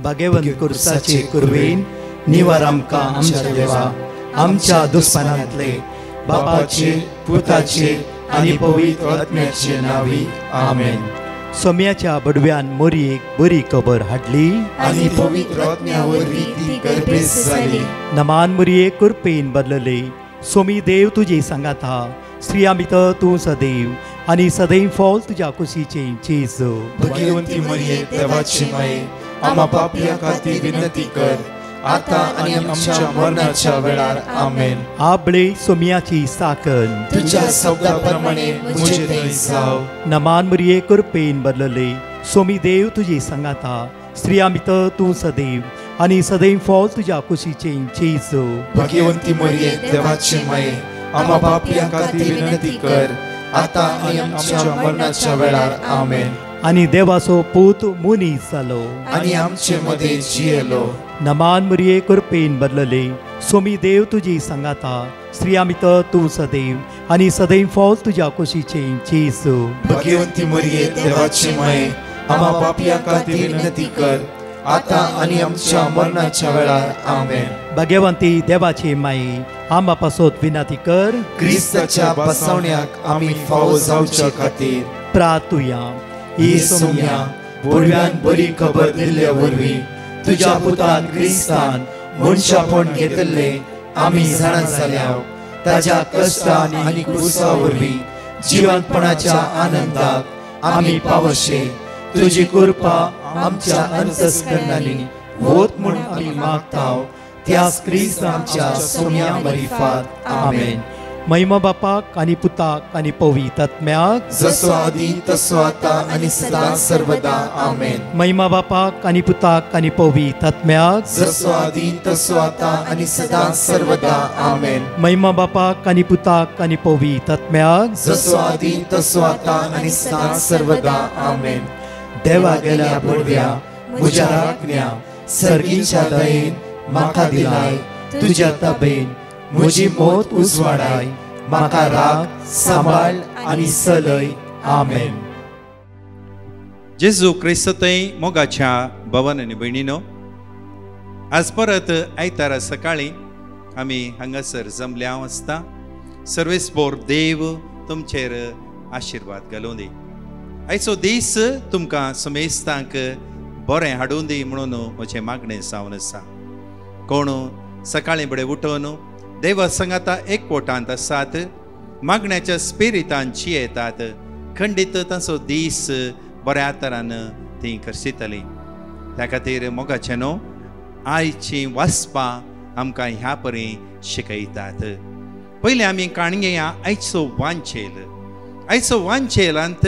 भगवंत कुर्साचे कुरवेन निवार आमकां आमच्या देवा आमच्या दुस्मनांतले बापाचे पुताचे आनी पवित्र आत्म्याचे नावी आमेन. सोम्याच्या बडव्यान मोरयेक बरी खबर हाडली आनी पवित्र आत्म्या वरवीं ती गर्भेस जाली. नमान मोरये कुरपेन बदलले. सोमी देव तुजे सांगात हा. स्त्रिया भितर तूं सदैव आनी सदैव फॉल तुज्या कुशीचे चेज. भगवंती मरिये देवाची माये आम्हा पापियां खातीर विनंती कर आता आनी आमच्या मरणाच्या वेळार आमेन. आबळे सोम्याची साकन तुझ्या शब्दाप्रमाणे मुझे थंय जाव. नमान मोरये कुरपेन बदलले. सोमी देव तुजे सांगात हा. स्त्रिया भितर तूं सदैव आनी सदैव फॉल तुज्या कुशीचे चेज. भगवंती मरिये देवाची माये आम्हा पापियां खातीर विनंती कर आता आनी आमच्या मरणाच्या वेळार आमेन. आनी देवाचो पूत मुनीस जालो आनी आमचे मदे जियेलो. नमान मोरये कुरपेन बदलले. सोमी देव तुजी सांगात हा. स्त्रिया भितर तूं सदैव आनी सदैव फॉल तुज्या कुशीचे चेज. भगवंती मरिये देवाची माये आम्हा पापियां खातीर विनंती कर आता आनी आमच्या मरणाच्या वेळार आमेन. भगवंती देवाचे माये आम्हा पासत विनंती कर. क्रिस्ताच्या बसवण्याक आमी फावो जावचे खातीर प्रार्थुया. ही सोम्या बडव्यान बरी खबर दिल्ल्या वरवीं तुज्या पुतान क्रिस्तान मनशापण घेतले आमी जाणा जाल्या. ताज्या कश्टान आनी क्रुसा वरवीं जिवंतपणाच्या आनंदाक आमी पावशे. तुजी कृपा आमच्या अंतस्करणांनी होत म्हूण आमी मागताव. त्याच क्रिस्त आमच्या सोम्या मरिफात आमेन. महिमा बापाक आनी पुताक आनी पवित्र आत्म्याक जसो आदी तसो आता आनी सदां सर्वदा आमेन. महिमा बापाक आनी पुताक आनी पवित्र आत्म्याक जसो आदी तसो आता आनी सदां सर्वदा आमेन. महिमा बापाक आनी पुताक आनी पवित्र आत्म्याक जसो आदी तसो आता आनी सदां सर्वदा आमेन. देवा गेल्या बडव्या म्हज्या राखण्या सर्गीच्या दयेन म्हाका दिलाय. तुज्या तबेन म्हजी मोत उजवाडाय. म्हाका राख सांबाळ आनी चलय. आमेन. जेजू क्रिस्तय मोगाच्या भवन आनी भयणीनो, आज परत आयतारा सकाळी आमी हांगासर जमल्या आसता. सर्वेस्पोर देव तुमचेर आशिर्वाद घालूं दी. आयचो दीस तुमकां समेस्तांक बरें हाडूं दी म्हणून म्हजें मागणें जावन आसा. कोण सकाळीं फुडें उठोवन देवा संगाता एकवटांत आसात, मागण्याच्या स्पिरितान जियेतात, खंडीत तांचो दीस बऱ्या तरान ती करशितली. त्या खातीर मोगाचें न्हू, आयची वाचपां आमकां ह्या परी शिकयतात. पयलीं आमी काणयेया आयचो वांचेल. आयचो वांचेलांत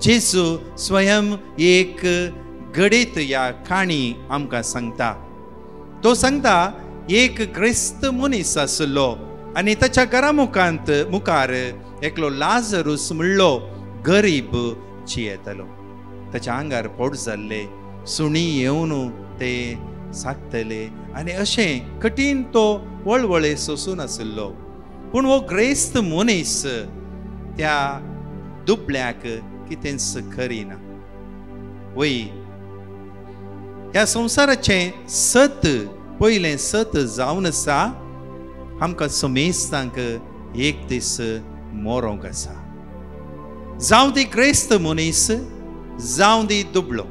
जेजू स्वयं एक घडीत ह्या काणी आमकां सांगता. तो सांगता एक क्रिस्त मनीस आसलो आनी ताच्या घरा मुखार एकलो लाजरूस म्हणलो गरीब जियेतालो. ताच्या आंगार पोट जाल्ले, सुणी येवन ते सागतले आनी अशें कठीण तो वळवळे सोसून आसलो. पूण हो क्रिस्त मनीस त्या दुबळ्याक कितेंच करिना. वय ह्या संवसाराचें सत पयलें सत जावन आसा. आमकां समेस्तांक एक दीस मोरोंक आसा. जावं ती क्रिस्त मनीस, जावं ती दुबळो,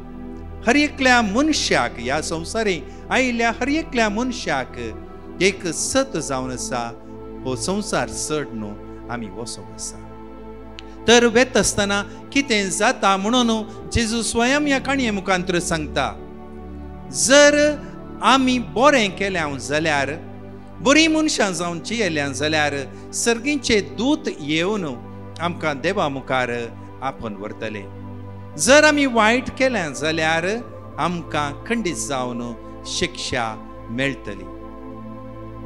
हर एकल्या मनशाक, ह्या संवसारी आयिल्ल्या हर एकल्या मनशाक एक सत जावन आसा. हो संवसार चड न्हू, आमी वसोंक आसा. तर वेत आसतना कितें जाता म्हणून जेजू स्वयं ह्या काणये मुखांतर सांगता. जर आमी बरें केलें जाल्यार, बरीं मनशां जावन जियेल्यां जाल्यार सर्गीचे दूत येवन आमकां देवा मुखार आपण व्हरतले. जर आमी वायट केलें जाल्यार आमकां खंडीत जावन शिक्षा मेळटली.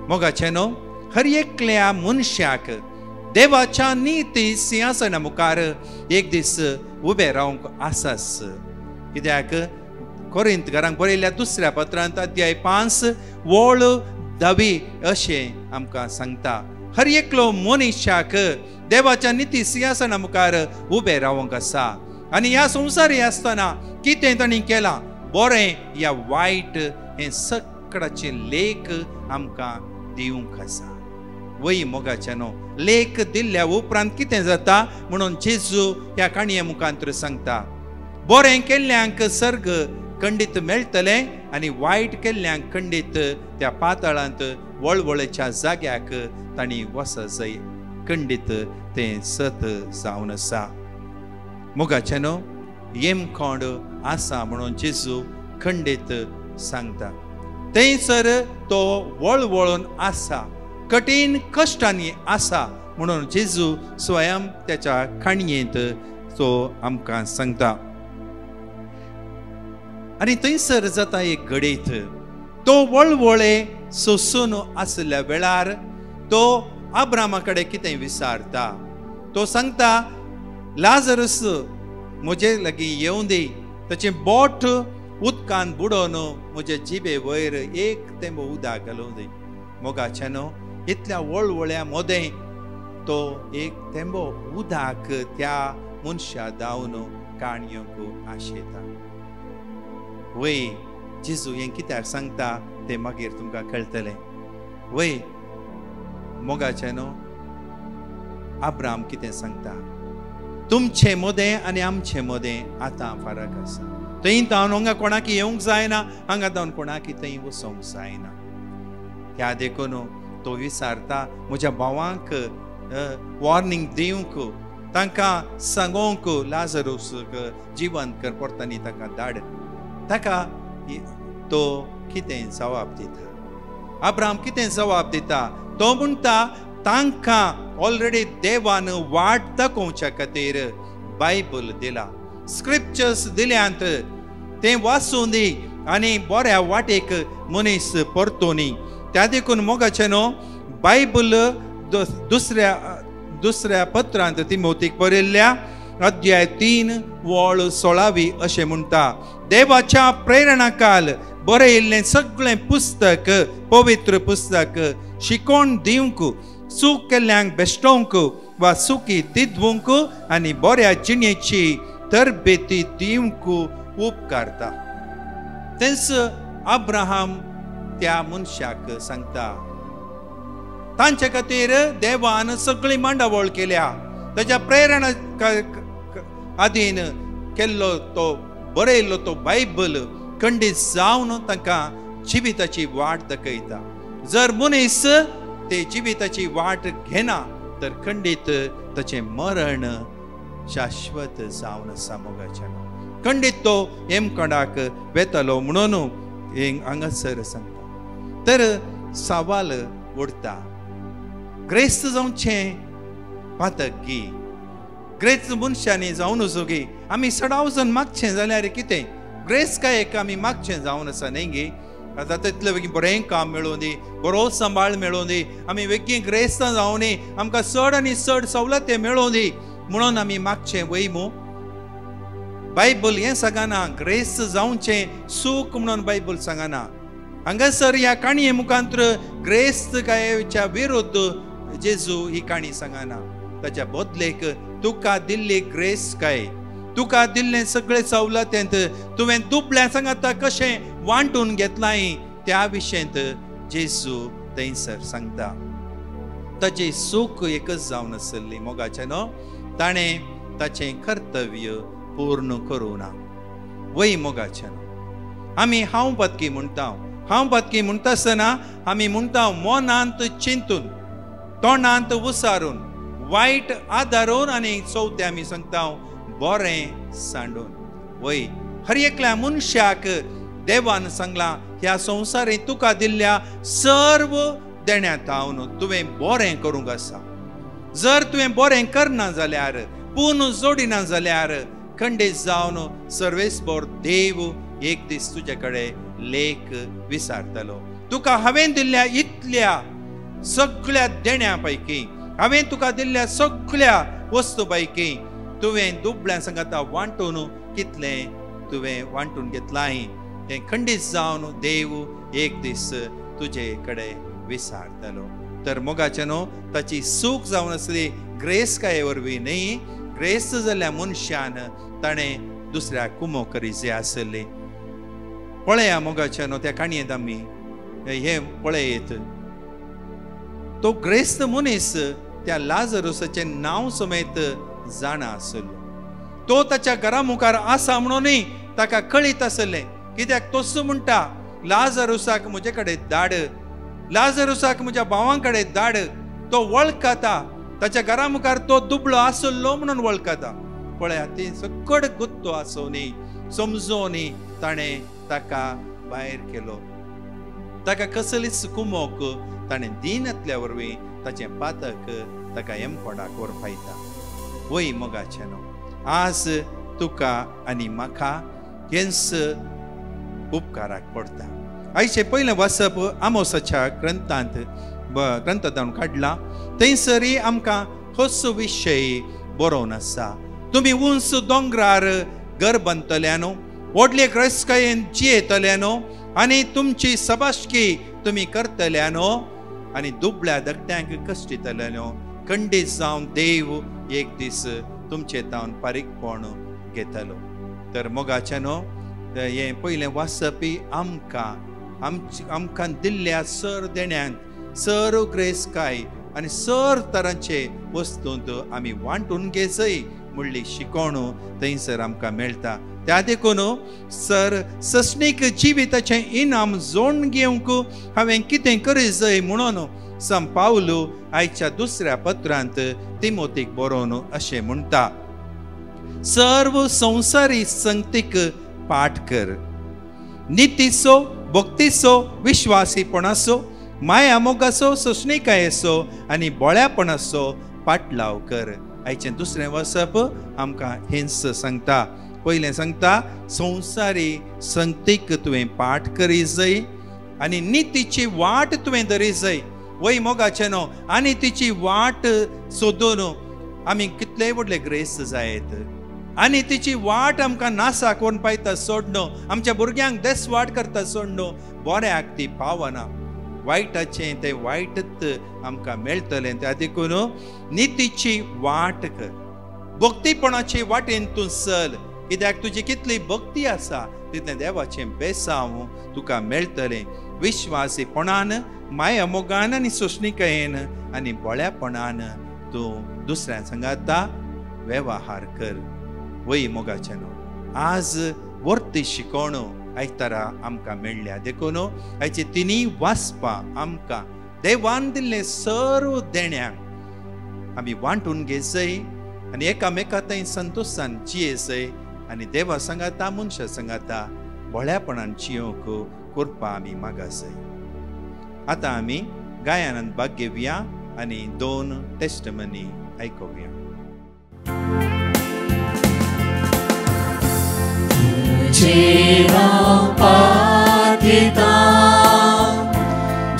मोगाचें न्हू, हर एकल्या मनशाक देवाच्या नीती सिंहासना मुखार एक दीस उबें रावंक आसाच. कित्याक कोरिंथकारांक बरयल्ल्या दुसऱ्या पत्रांत अध्याय 5 वोळ 10 अशें आमकां सांगता. हर एकलो मनशाक देवाच्या निती सिंहासना मुखार उबें रावंक आसा. आनी ह्या संवसारी आसतना कितें ताणी केलां बरें या वायट हे सगळ्याचे लेख आमकां दिवंक आसा. वय मोगाच्यानो लेख दिल्ल्या उपरांत कितें जाता म्हणून जेजू ह्या काणये मुखांतर सांगता. बरें केल्ल्यांक सर्ग खंडीत मेळटले आनी वायट केल्ल्यांक खंडीत त्या पाताळांत वळवळेच्या जाग्याक तांणी वचय खंडीत तें सत जावन आसा. मोगाच्यानो येमखोंड आसा म्हणून जेजू खंडीत सांगता. थंयसर तो वळवळून आसा, कठीण कश्टांनी आसा म्हणून जेजू स्वयं त्याच्या खाणयेंत तो आमकां सांगता. आनी थंयसर जाता एक घडयत तो वळवळे सोंसून आसल्या वेळार तो अब्रामा कडेन कितें विचारता. तो सांगता लाजरस म्हजे लागीं येवं दी, ताचें बोट उदकान बुडोवन म्हजे जिबे वयर एक तेंबो उदक घालूं दी. मोगाच्यानो इतल्या वळवळ्या मोदें तो एक तेंबो उदक त्या मनशा दावन काणयोंक आशेता. वय जेजू हें कित्याक सांगता तें मागीर तुमकां कळटलें. वय मोगाच्यानो अब्राम कितें सांगता, तुमचें मोदें आनी आमचें मोदें आतां फरक आसा. थंय जावन हांगा कोणाक येवंक जायना, हांगा जावन कोणाक थंय वचोंक जायना. ह्या देखून तो विचारता म्हज्या भावांक वॉर्निंग दिवंक, तांकां सांगोंक लाजरूसक जिवंत कर परतांनी ताका धाड. ताका तो कितें जवाब दिता. अब्राम कितें जवाब दिता. तो म्हणटा तांकां ऑलरेडी देवान वाट दाखोवच्या खातीर बायबल दिला, स्क्रिप्चर्स दिल्यांत तें वाचून दी आनी बऱ्या वाटेक मनीस परतोनी. त्या देखून मोगाच्यानो बायबल दुसऱ्या पत्रांत तिमोथीक बरयल्ल्या अध्याय 3 वळ 16 अशें म्हणटा, देवाच्या प्रेरणाकाल बरयल्लें सगळें पुस्तक पवित्र पुस्तक शिकोवन दिवंक, चूक केल्ल्यांक बेश्टोवंक वा सुखी दिदवंक आनी बऱ्या जिणेची तरबेती दिवंक उपकारता. तेच अब्राहम त्या मनशाक सांगता. तांचे खातीर देवान सगळी मांडावळ केल्या, ताच्या प्रेरणा आधीन केल्लो तो बरयल्लो तो बायबल खंडीत जावन तांकां जिविताची वाट दाखयता. जर मनीस ते जिविताची वाट घेना तर खंडीत ताचें मरण शाश्वत जावन आसा. मोगाच्यानो खंडीत तो हेमखंडाक वेतलो म्हणून हांगासर सांगता. तर सवाल उरता, ग्रेस्त जावचें पातकी, ग्रेस्त मनशांनी जावन वचोगी आमी सडावजन मागचें जाल्यार कितें ग्रेस काय आमी मागचें जावन आसा न्ही गे. आतां तितलें बेगीन बरें काम मेळोवन दी, बरो सांबाळ मेळोवन दी, आमी बेगीन ग्रेस्तां जावन दी, आमकां चड आनी चड सवलती मेळोवन दी म्हणून आमी मागचें वयमू. बायबल हें सांगना ग्रेस्त जावचें सूख म्हणून बायबल सांगना. हांगासर ह्या काणये मुखांतर ग्रेस्त कायच्या विरुद्ध जेजू ही काणी सांगना. ताच्या बदलेक तुका दिल्ली ग्रेस काय, तुका दिल्लें सगळे सवलतेंत तुवें दुबळ्या सांगता कशें वांटून घेतलाय त्या विशयंत जेजू थंयसर सांगता. ताची सूख एकच जावन आसली. मोगाच्यानो ताणें ताचें कर्तव्य पूर्ण करूं ना. वय मोगाच्यानो आमी हांव बदकी म्हणटा आसतना आमी म्हणटा मनांत चिंतून, तोंडांत उसारून, वायट आदारून आनी चवथे आमी सांगता बरें सांडून. वय हर एकल्या मनशाक देवान सांगलां ह्या संवसारींत तुका दिल्ल्या सर्व देण्यात हांव तुवें बरें करूंक आसा. जर तुवें बरें करना जाल्यार, पूण जोडिना जाल्यार खंडीत जावन सर्वेस्पर देव एक दीस तुजे कडेन लेख विचारतलो. तुका हांवें दिल्ल्या इतल्या सगळ्या देण्या पैकी, हांवें तुका दिल्ल्या सगळ्या वस्तू पैकी तुवें दुबळ्या सांगता वांटून कितलें तुवें वांटून घेतलाय तें खंडीत जावन देव एक दीस तुजे कडेन विचारतलो. तर मोगाच्यानो ताची सूख जावन आसली ग्रेस काय वरवीं न्ही, ग्रेस जाल्ल्या मनशान ताणें दुसऱ्याक कुमो करी जे आसली. पळया मोगाच्या न्हू त्या काणयेंत आमी हे पळयत तो ग्रेस्त मनीस त्या लाजरुसाचे नांव समेत जाणा आसलो तो ताच्या घरा मुखार आसा म्हणूनय ताका कळीत आसलें कित्याक तोच म्हणटा लाजरुसाक म्हजे कडेन धाड लाजरुसाक म्हज्या भावां कडेन धाड तो वळखता ताच्या घरा मुखार तो दुबळो आसलो म्हणून वळखता पळया ती सकट गुत्तो आसोनी समजोनी ताणें ताका भायर केलो ताका कसलीच कुमोक ताणें दिनातल्या वरवीं ताचें पातक ताका एमकोडाक वरपायता वय मोगाचें न्हू आज तुका आनी म्हाका हेंच उपकाराक पडटा आयचे पयलें वाचप आमोसाच्या ग्रंथांतल्यान काडला थंयसरी आमकां होच विशय बरोवन आसा तुमी उंच दोंगरार घर बांदतले न्हू व्हडले ग्रस्कायेन जियेतले न्हू आनी तुमची सबाशकी तुमी करतले न्हू आनी दुबळ्या धाकट्यांक कश्टितले न्हू खंडीत जावन देव एक दीस तुमचे तावन पारीकपण घेतलो तर मोगाचें न्हू हे पयलें वाचपी आमकां दिल्ल्या सर देण्यांक सर ग्रेस्काय आनी सर तरांचे वस्तूंत आमी वांटून घेजय म्हणली शिकोवण थंयसर आमकां मेळटा त्या देखून सर सस्नीक जिविताचें इनाम जोड घेवंक हांवें कितें करी जाय म्हणून सम पावलू आयच्या दुसऱ्या पत्रांत तिमोथीक बरोवन अशें म्हणटा सर्व संवसारी संगतीक पाठ कर नितीचो भक्तीचो विश्वासीपणाचो माया मोगाचो सोसणीकायेचो आनी बोळ्यापणाचो पाटलाव कर आयचें दुसरें वचप आमकां हेंच सांगता पयलें सांगता संवसारी संगतीक तुवें पाठ करी जाय आनी नितीची वाट तुवें धरी जाय वय मोगाचें न्हू आनी तिची वाट सोदून आमी कितलेय व्हडले ग्रेस्त जायत आनी तिची वाट आमकां नासा कोण पायता सोडणो आमच्या भुरग्यांक देस वाट करता सोडणो बऱ्याक ती पावना वायटाचें तें वायटच आमकां मेळटलें त्या देखून नितीची वाट कर भक्तीपणाचे वाटेन तूं चल कित्याक तुजी कितली भक्ती आसा तितलें देवाचें बेसांव तुका मेळटलें विश्वासीपणान माया मोगान आनी सोसणीकायेन आनी बोळ्यापणान तूं दुसऱ्या संगाता वेवहार कर वय मोगाचें न्हू आज वर्ती शिकोवण आयतारा आमकां मेळ्ळ्या देखून आयची तिनी वाचपां आमकां देवान दिल्लें सर्व देण्यांक आमी वांटून घेजय आनी एकामेका थंय संतोशान जियेजय आनी देवा सांगाता मनशा सांगाता बोळ्यापणान जियोंक करपा आमी मागासय आतां आमी गायनांत भाग घेवया आनी 2 टेस्टमनी आयकुया पाथिता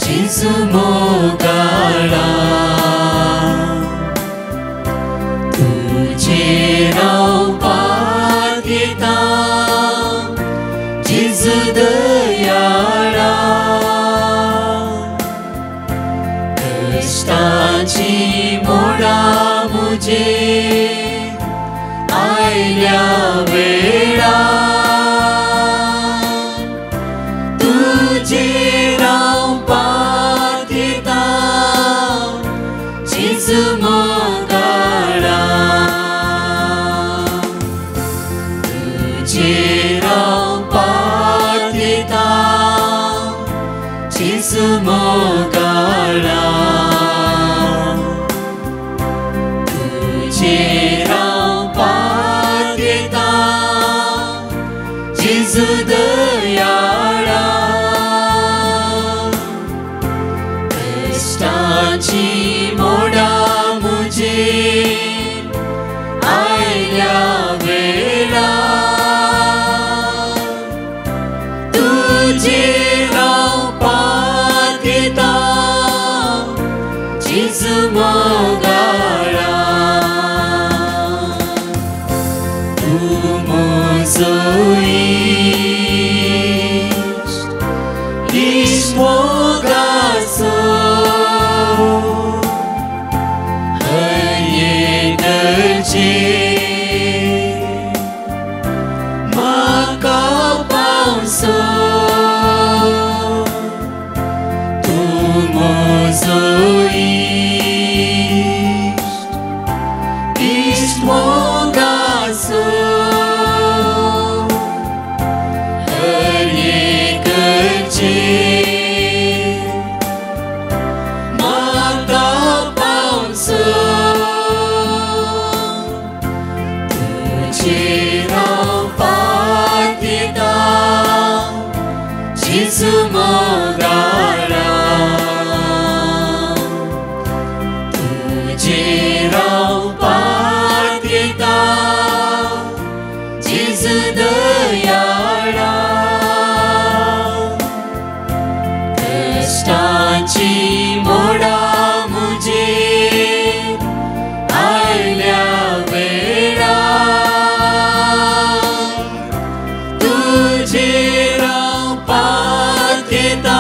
जेसु मोगाळा तुझे नाव पाथिता जेसु दयाळा कष्टाची मोडा मुझे आयल्या वेळा Maka pauso इश्ट मोगासो हर एक म्हाका पावसो तुजेर हांव पातयता जेजू मोगारा तुजेर हांव पातयता जेजू दयाळा कश्टाची मोडा मुजेर आयल्या वेळार तुजेर हांव पातयता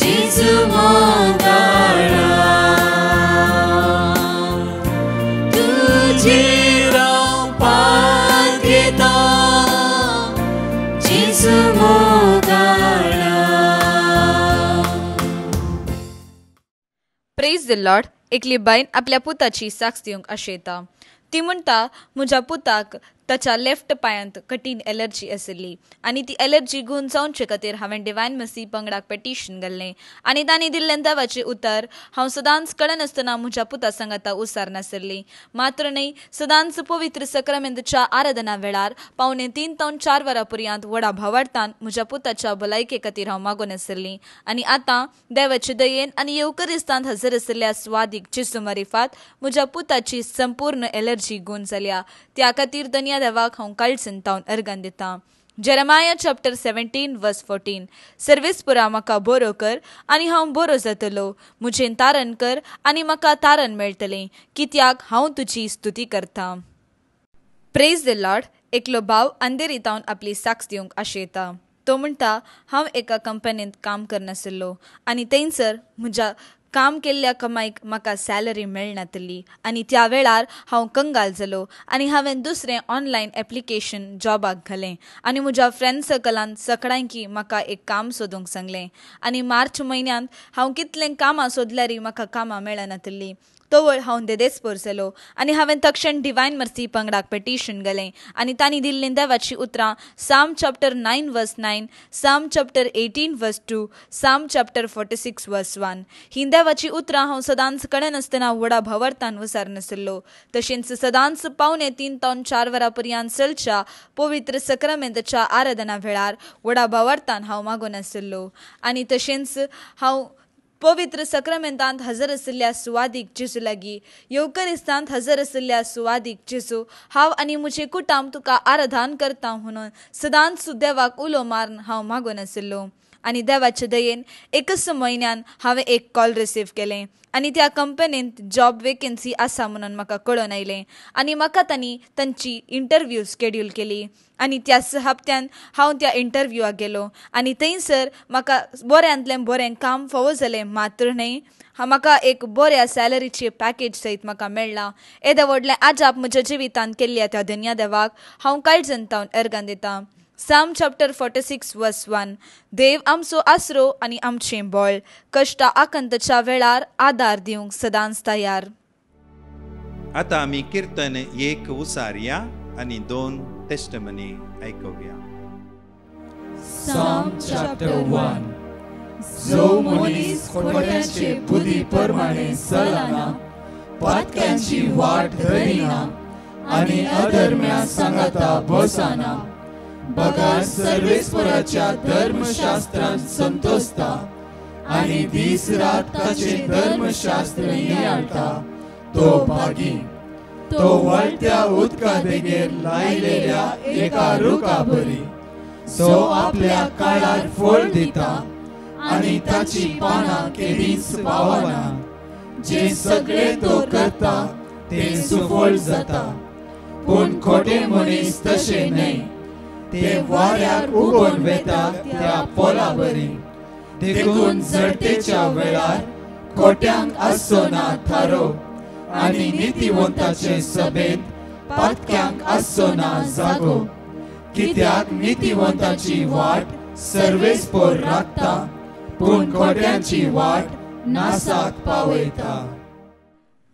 जेजू मोगारा तुजेर हांव पातयता जेजू मोगारा. Praise the lord. एकली बायन आपल्या पुताची साक्ष दिवंक आशेता. ती म्हणटा म्हज्या पुताक ताच्या लेफ्ट पांयांत कठीण एलर्जी आशिल्ली आनी ती एलर्जी गुण जावचे खातीर हांवें डिवायन मसी पंगडाक पेटिशन घाल्लें आनी तांणी दिल्लें देवाचें उतर हांव सदांच कळनासतना म्हज्या पुता सांगाता उसार नासली. मात्र न्हय, सदांच पवित्र सक्रामेंतच्या आराधना वेळार 3:30 ते 4 वरां पर्यंत व्हडा भावार्थान म्हज्या पुताच्या भलायके खातीर हांव मागून आसली. आनी आतां देवाचे दयेन आनी येवकरिस्तांत हजर आशिल्ल्या स्वादीक जेजू मारिफात म्हज्या पुताची संपूर्ण एलर्जी गुण जाल्या. त्या खातीर धन्य देवाक हांव काळजान तावन अर्गान दिता. जेरेमाया चॅप्टर 17 वर्स 14. सर्वेस्पुरा म्हाका बरो कर आनी हांव बरो जातलो. म्हजें तारण कर आनी म्हाका तारण मेळटलें, कित्याक हांव तुजी स्तुती करतां. Praise the Lord. एकलो भाव अंधेरीतावन आपली साक्ष दिवंक आशेता. तो म्हणटा हांव एका कंपनींत काम करनासलो आनी थंयसर म्हज्या काम केल्ल्या कमाईक म्हाका सॅलरी मेळनातली आनी त्या वेळार हांव कंगाल जालो आनी हांवें दुसरें ऑनलायन एप्लिकेशन जॉबाक घालें आनी म्हज्या फ्रेंड सर्कलान सगळ्यांकी म्हाका एक काम सोदूंक सांगलें आनी मार्च म्हयन्यांत हांव कितलें कामां सोदल्यारी म्हाका कामां मेळनातली. तोवळ हांव देदेस्पोर जालो आनी हांवें तक्षण डिवायन मर्सी पंगडाक पेटिशन घालें आनी तांणी दिल्लीं देवाची उतरां साम चॅप्टर 9 वर्स 9, साम चॅप्टर 18 वर्स 2, साम चॅप्टर 46 वर्स 1. ही देवाची उतरां हांव सदांच कळनासतना व्हडा भावार्थान विचार नासलो. तशेंच सदांच 3:30 ते 4 वरां पर्यंत चलच्या पवित्र सक्रामेंतच्या आराधना वेळार व्हडा भावार्थान हांव मागून आसलो. आनी तशेंच हांव पवित्र सक्रामेंतांत हजर आशिल्ल्या सुवादीक जेजू लागीं, येवकरिस्तांत हजर आशिल्ल्या सुवादीक जेजू, हांव आनी म्हजें कुटुंब तुका आराधन करता म्हणून सदांच देवाक उलो मारून हांव मागून आशिल्लो. आनी देवाचे दयेन एकच म्हयन्यान हांवें एक कॉल रिसीव केलें आनी त्या कंपनींत जॉब वेकन्सी आसा म्हणून म्हाका कळून आयलें आनी म्हाका तांची इंटरव्यू स्केड्यूल केली आनी त्याच हप्त्यान हांव त्या इंटरव्यूवाक गेलो आनी थंयसर म्हाका बऱ्यांतलें बरें काम फावो जालें. मात्र न्हय, म्हाका एक बऱ्या सॅलरीचे पॅकेज सयत म्हाका मेळ्ळां. येदें व्हडलें आजाप म्हज्या जिवितांत केल्ल्या त्या धन्य देवाक हांव काळजान तावन अर्गान दितां. साम चॅप्टर 46 वर्स 1. देव आमचो आसरो आनी आमचें बळ, कश्टा आकंतच्या वेळार आदार दिवंक सदांच तयार. आता आमी कीर्तन 1 उसारया आनी 2 टेस्टमनी आयकुया. Psalm chapter 1. जो मनीस खोट्याचे बुद्धी प्रमाणे चलना, पातक्यांची वाट धरिना आनी अधर्म्या सांगाता बसना, बगार सर्वेस्पराच्या धर्मशास्त्रांत संतोषता आनी दीस रात ताचे धर्मशास्त्र नियाळटा, तो भागी. तो वळत्या उदका देगेर लायलेल्या एका रुखा बरी, जो आपल्या काळार फळ दिता आनी ताची पानां केदींच पावना. जे सगळे तो करता ते सुफळ जाता, पूण खोटे मनीस तशे न्हय. ते वाऱ्यार उगोन वेता त्या पोला बरी, देखून जडतेच्या वेळार खोट्यांक आसचो ना थारो आनी नितीवंताचे सभेत पातक्यांक आसचो ना जागो. कित्याक नितीवंताची वाट सर्वेस्पोर राखता, पूण खोट्यांची वाट नासाक पावयता.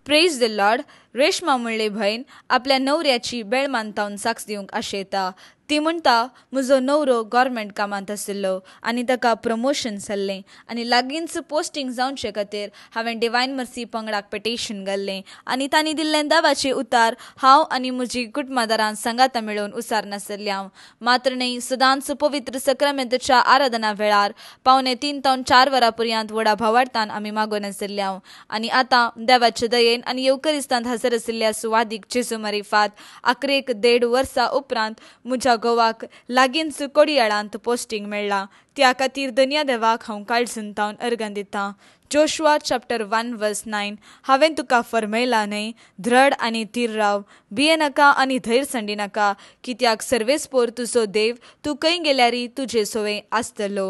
Praise the Lord. रेशमा म्हणले भयण आपल्या नवऱ्याची बेळ मानतावन साक्ष दिवंक आशेता. ती म्हणटा म्हजो नवरो गव्हर्मेंट कामांत आशिल्लो आनी ताका प्रमोशन जाल्लें आनी लागींच पोस्टींग जावचे खातीर हांवें डिवायन मर्सी पंगडाक पिटिशन घाल्लें आनी तांणी दिल्लें दावाचें उतार हांव आनी म्हजी कुटुंबदारान सांगाता मेळोवन उसार नासल्ल्या. मात्र न्ही सदांच पवित्र सक्रामेंतच्या आराधना वेळार 3:30 ते 4 वरां पर्यंत व्हडा भावार्थान आमी मागोन आशिल्ल्या. आनी आतां देवाचे दयेन आनी येवकरिस्तांत हजर आशिल्ल्या सुवादीक जेजू मारिफात 1.5 वर्सां उपरांत म्हज्या गोवाक लागींच कोडयाळांत पोस्टींग मेळ्ळां. त्या खातीर धन्य देवाक हांव काळजंतावन अर्घन दितां. जोशुआ चॅप्टर 1:9 हांवें तुका फरमयलां न्हय, दृढ आनी थीर राव, भिये नाका आनी धैर्य संडी नाका, कित्याक सर्वेस्पोर तुजो देव तूं खंय गेल्यारी तुजे सोवे आसतलो.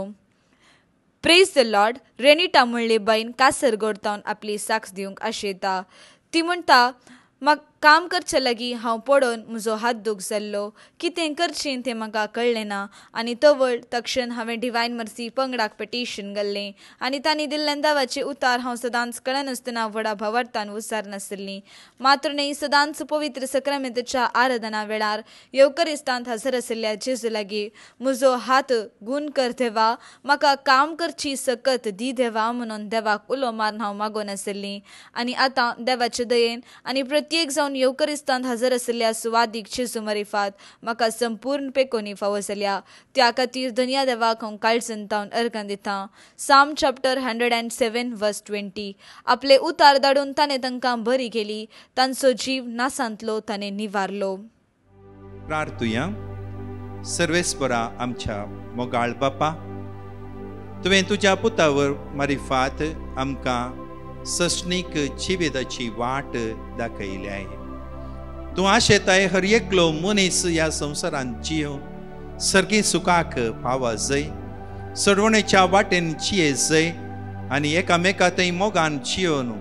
Praise the Lord. रेनिटा म्हणली बाईन कासर गोडतावन आपली साक्ष दिवंक आशेता. ती म्हणटा म्हाका काम करचे लागीं हांव पडोवन म्हजो हात दूख जाल्लो, कितें करचें तें म्हाका कळ्ळें ना आनी तवळ तक्षण हांवें डिवायन मर्सी पंगडाक पिटिशन घाल्लें आनी तांणी दिल्लें दावाचें उतार हांव सदांच कळनासतना व्हडा भावार्थान उसार नासली. मात्र न्ही सदांच पवित्र सक्रामेंतच्या आराधना वेळार येवकरिस्तांत हजर आशिल्ल्या जेजू लागीं म्हजो हात गूण कर देवा, म्हाका काम करची सकत दी देवा म्हणून देवाक उलो मारून हांव मागोन आशिल्ली. आनी आतां देवाचे दयेन आनी प्रत्येक जावन येवकरिस्तांत हजर आशिल्ल्या सुवादीक जेजू मारिफात म्हाका संपूर्ण पेकोनी फावो जाल्या. त्या खातीर धन्य देवाक हांव काळजंतावन अर्घन दितां. साम चॅप्टर 107:20 आपले उतार धाडून ताणें तांकां बरी केली, तांचो जीव नासांतलो ताणें निवारलो. प्रार्थुया. सर्वेस्परा आमच्या मोगाळ बापा, तुवें तुज्या पुतावर मारिफात आमकां सशनीक जिविताची वाट दाखयली आहे. तूं आशेताय हर एकलो मनीस ह्या संवसारांत जियो सर्गी सुखाक पावा जाय, सोडवणेच्या वाटेन जिये जाय आनी एकामेका थंय मोगान जियोन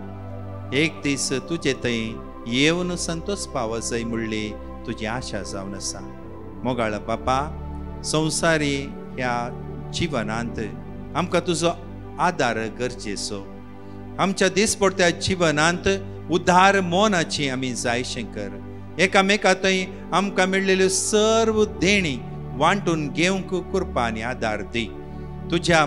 एक दीस तुजे थंय येवन संतोष पावा जाय म्हणली तुजी आशा जावन आसा. मोगाळ बापा, संवसारी ह्या जिवनांत आमकां तुजो आदार गरजेचो. आमच्या दिसपडत्या जिवनांत उद्धार मोनाची आमी जाय शंकर. एकामेका थंय आमकां मेळिल्ल्यो सर्व देणी वांटून घेवंक कृपा आनी आदार दी. तुज्या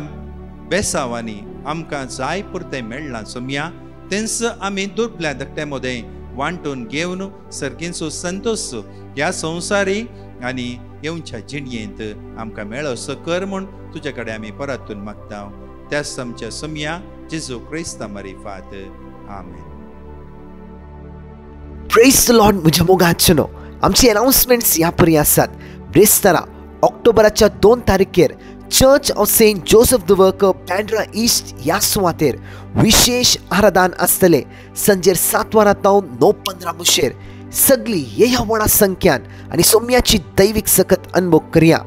बेसावांनी आमकां जाय पुरतें मेळ्ळां सोम्या, तेंच आमी दुर्बल्या धाकट्या मोदें वांटून घेवन सर्गींचो संतोष ह्या संवसारी आनी येवच्या जिणयेंत आमकां मेळोसो कर म्हूण तुजे कडेन आमी परतून मागता. त्याच आमच्या सोम्या जेजू क्रिस्ता मारिफात. आमेन. Praise the lord. म्हज्या मोगाचनो आमचे अनाउन्समेंट्स ह्या परी आसात. ब्रेस्तारा ऑक्टोबराच्या 2 तारखेर Church of Saint Joseph the Worker Bandra East ह्या सुवातेर विशेष आराधन आसतले. संजेर 7 वरां तावन 9:15 मुशेर सगळी ह्या व्हडा संख्यान आनी सोम्याची दैवीक सकत अनुभव करया.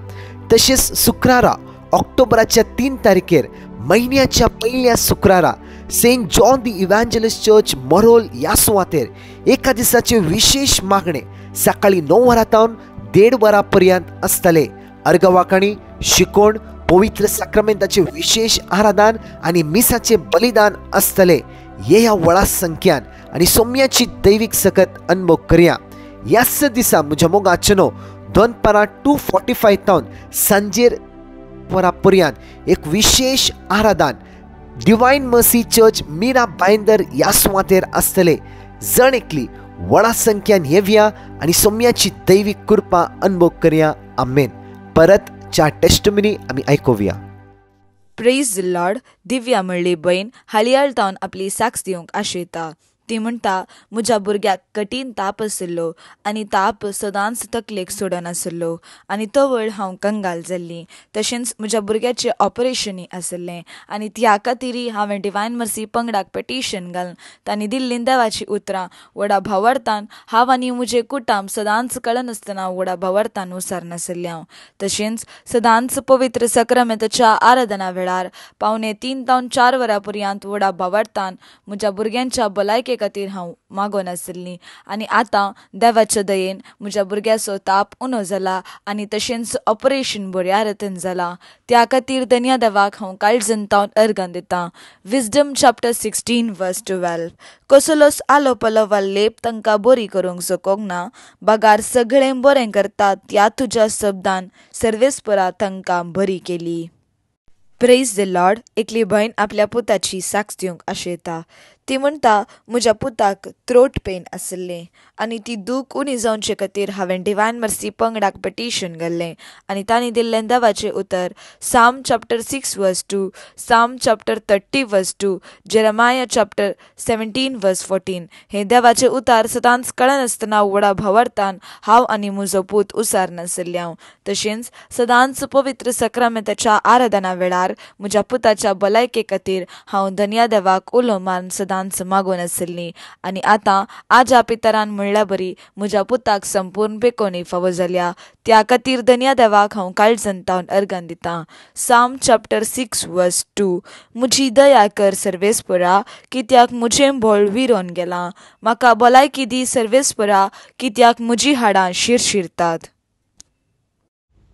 तशेंच शुक्रारा ऑक्टोबराच्या 3 तारखेर महिन्याच्या पहिल्या शुक्रारा saint John the evangelist church Marol ह्या सुवातेर एका दिसाचे विशेष मागणे सकाळी 9 वरां तावन 1:30 वरां पर्यंत आसतले. अर्गवाकाणी, शिकोण, पवित्र साक्रामेंताचे विशेष आराधन आनी मिसाचे बलिदान आसतले. ह्या व्हडा संख्यान आनी सोम्याची दैवीक सकत अनुभव करया. ह्याच दिसा म्हज्या मोगाचनो दनपारां 2:45 तावन सांजेर वरां पर्यंत एक विशेष आराधन डिवायन मर्सी चर्च मीरा बायंदर ह्या सुवातेर आसतले. जण एकली व्हडा संख्यान येवया आनी सोम्याची दैवीक कृपा अनुभव करया. आमेन. परत च्या टेस्टमनी आमी आयकुया. Praise the lord. दिव्या म्हणली बहीण हालियाळतावन आपली साक्ष दिवंक आशेता. ती म्हणटा म्हज्या भुरग्याक कठीण ताप आशिल्लो आनी ताप सदांच तकलेक सोडनासलो आनी तवळ हांव कंगाल जाल्ली. तशेंच म्हज्या भुरग्याचें ऑपरेशनय आशिल्लें आनी त्या खातीरय हांवें डिवायन मर्सी पंगडाक पिटिशन घालन तांणी दिल्लीं देवाची उतरां व्हडा भावार्थान हांव आनी म्हजें कुटुंब सदांच कळनासतना व्हडा भावार्थान उसार नासल्या. तशेंच सदांच पवित्र सक्रामेंताच्या आराधना वेळार 3:30 ते 4 वरां पर्यंत व्हडा भावार्थान म्हज्या भुरग्यांच्या भलायके खातीर हांव मागो नासली आनी आतां देवाच्या दयेन म्हज्या भुरग्याचो ताप उणो जाला आनी तशेंच ऑपरेशन बऱ्या रितीन जाला. त्या खातीर धन्य देवाक हांव काळजंतावन अर्गां दितां. Wisdom chapter 16:12. कसलोच आलो पलो वा लेप तांकां बरी करूंक सोकोंक ना. बागार सगळें बरें करतात त्या तुज्या शब्दान सर्वेस्परा तांकां बरी केली. Praise the lord. एकली भयण आपल्या पुताची साक्ष दिवंक आशेता. ती म्हणटा, म्हज्या पुताक थ्रोट पेन आसलें आनी ती दूख उणी जावचे खातीर हांवें डिवायन मर्सी पंगडाक पिटिशन घाल्लें आनी तांणी दिल्लें देवाचें उतर साम चॅप्टर 6:2, साम चॅप्टर 30:2, जेरमाया चॅप्टर 17:14. हें देवाचें उतार सदांच कळनासतना व्हडा भावार्थान हांव आनी म्हजो पूत उसार नासल्यांव. तशेंच सदांच पवित्र सक्रामेंताच्या आराधना वेळार म्हज्या पुताच्या भलायके खातीर हांव धन्य देवाक उलो मारून सदांच मागून आसली आनी आतां आज्या पितरान म्हणल्या बरी म्हज्या पुताक संपूर्ण बेकोनी फावो जाल्या. त्या खातीर धन्य देवाक हांव काळजंतावन अर्गां दितां. साम चॅप्टर 6:2. म्हजी दया कर सर्वेस्परा, कित्याक म्हजें बोळ विरोन गेलां. म्हाका भलायकी दी सर्वेस्परा, कित्याक म्हजी हाडां शिरशिरतात.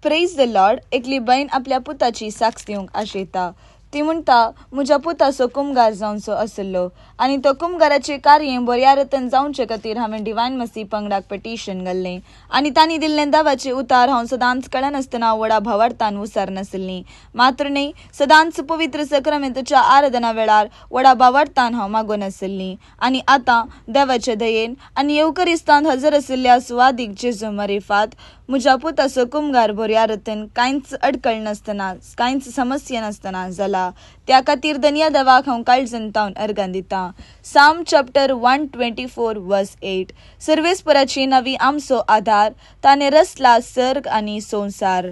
Praise the lord. एकली भयण आपल्या पुताची साक्ष दिवंक आशेता. ती म्हणटा, म्हज्या पुताचो कुमगार जावचो आसलो आनी तो कुमगाराचें कार्य बऱ्या रितीन जावचे खातीर हांवें डिवायन मसी पंगडाक पिटिशन घाल्लें आनी तांणी दिल्लें देवाचें उतार हांव सदांच कळनासतना व्हडा भावार्थान उसार नासलीं. मात्र न्ही, सदांच पवित्र सक्रामेंताच्या आराधना वेळार व्हडा भावार्थान हांव मागून आसलीं आनी आतां देवाचे दयेन आनी येवकरिस्तांत हजर आशिल्ल्या सुवादीक जेजू मारिफात म्हज्या पुताचो कुमगार बऱ्या रितीन कांयच अडकळ नासतना, कांयच समस्या नासतना जाला. त्या खातीर धन्य देवाक हांव काळजंतावन अर्गां दितां. साम चॅप्टर 124:8. सर्वेस्पराची नवी आमचो आधार, ताणें रचला सर्ग आनी संवसार.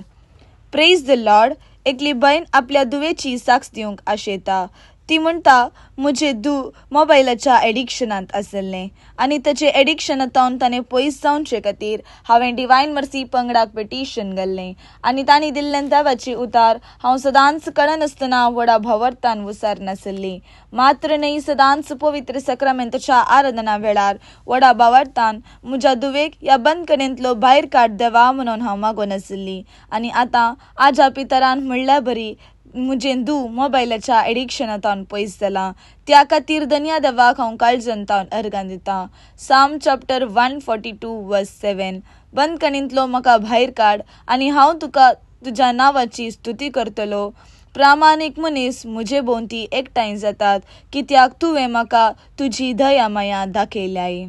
Praise the lord. एकली भयण आपल्या दुवेची साक्ष दिवंक आशेता. ती म्हणटा, म्हजें धूव मोबायलाच्या एडिक्शनांत आसलें आनी ताचें एडिक्शनांतल्यान ताणें पयस जावचे खातीर हांवें डिवायन मर्सी पंगडाक पिटिशन घाल्लें आनी तांणी दिल्लें देवाचें उतार हांव सदांच कळनासतना व्हडा भावार्थान उसार नासलीं. मात्र न्ही, सदांच पवित्र सक्रामेंताच्या आराधना वेळार व्हडा भावार्थान म्हज्या धुवेक ह्या बंदखणींतलो भायर काड देवा म्हणून हांव मागून आसलीं आनी आतां आज्या पितरान म्हणल्या बरी म्हजें धूव मोबायलाच्या एडिक्शनांतल्यान पयस जालां. त्या खातीर धन्य देवाक हांव काळजंतावन अर्गां दितां. साम चॅप्टर 142:7. बंदखणींतलो म्हाका भायर काड आनी हांव तुका तुज्या नांवाची स्तुती करतलो. प्रामाणीक मनीस म्हजे भोंवती एकठांय जातात, कित्याक तुवें म्हाका तुजी दया माया दाखयल्याय.